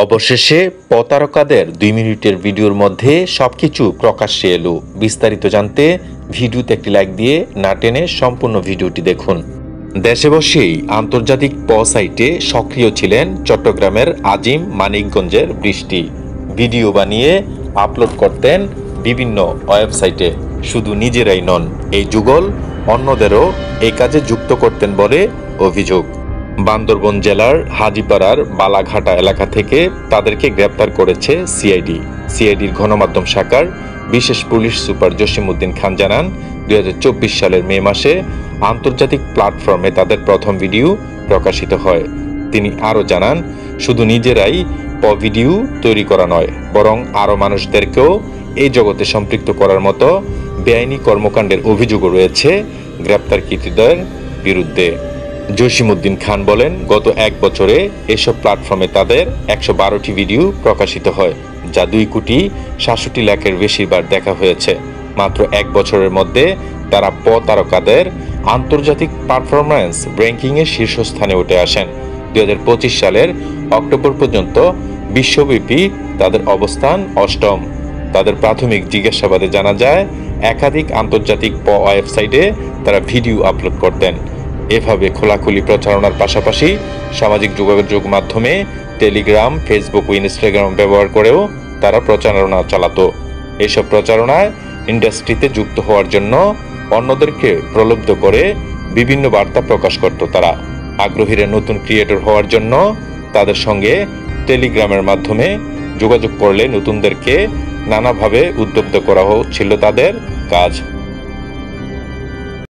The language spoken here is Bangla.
অবশেষে প্রতারকাদের ২ মিনিটের ভিডিওর মধ্যে সবকিছু প্রকাশ্যে এলো। বিস্তারিত জানতে ভিডিওতে একটি লাইক দিয়ে না টেনে সম্পূর্ণ ভিডিওটি দেখুন। দেশে বসেই আন্তর্জাতিক সাইটে সক্রিয় ছিলেন চট্টগ্রামের আজিম মানিকগঞ্জের বৃষ্টি। ভিডিও বানিয়ে আপলোড করতেন বিভিন্ন ওয়েবসাইটে। শুধু নিজেরাই নন, এই যুগল অন্যদেরও এই কাজে যুক্ত করতেন বলে অভিযোগ। বান্দরবান জেলার হাজীপাড়ার বালাঘাটা এলাকা থেকে তাদেরকে গ্রেপ্তার করেছে সিআইডির গণমাধ্যম শাখার বিশেষ পুলিশ সুপার জসিমউদ্দিন খান জানান, 2024 সালের মে মাসে আন্তর্জাতিক প্ল্যাটফর্মে তাদের প্রথম ভিডিও প্রকাশিত হয়। তিনি আরও জানান, শুধু নিজেরাই ভিডিও তৈরি করা নয়, বরং আরও মানুষদেরকেও এই জগতে সম্পৃক্ত করার মতো বেআইনি কর্মকাণ্ডের অভিযোগও রয়েছে গ্রেপ্তারকৃতদের বিরুদ্ধে। জসিমউদ্দিন খান বলেন, গত 1 বছরে এসব প্ল্যাটফর্মে তাদের 112টি ভিডিও প্রকাশিত হয়, যা 2,67 লাখের বেশিবার দেখা হয়েছে। মাত্র 1 বছরের মধ্যে তারা প্রতারকাদের আন্তর্জাতিক পারফরম্যান্স র্যাঙ্কিংয়ে শীর্ষস্থানে উঠে আসেন। 2025 সালের অক্টোবর পর্যন্ত বিশ্বব্যাপী তাদের অবস্থান 8ম। তাদের প্রাথমিক জিজ্ঞাসাবাদে জানা যায়, একাধিক আন্তর্জাতিক ওয়েবসাইটে তারা ভিডিও আপলোড করতেন। এভাবে খোলাখুলি প্রচারণার পাশাপাশি সামাজিক যোগাযোগ মাধ্যমে টেলিগ্রাম, ফেসবুক ও ইনস্টাগ্রাম ব্যবহার করেও তারা প্রচারণা চালাতো। এসব প্রচারণায় ইন্ডাস্ট্রিতে যুক্ত হওয়ার জন্য অন্যদেরকে প্রলুব্ধ করে বিভিন্ন বার্তা প্রকাশ করত তারা। আগ্রহীরা নতুন ক্রিয়েটর হওয়ার জন্য তাদের সঙ্গে টেলিগ্রামের মাধ্যমে যোগাযোগ করলে নতুনদেরকে নানাভাবে উদ্বুদ্ধ করা হচ্ছিল তাদের কাজ।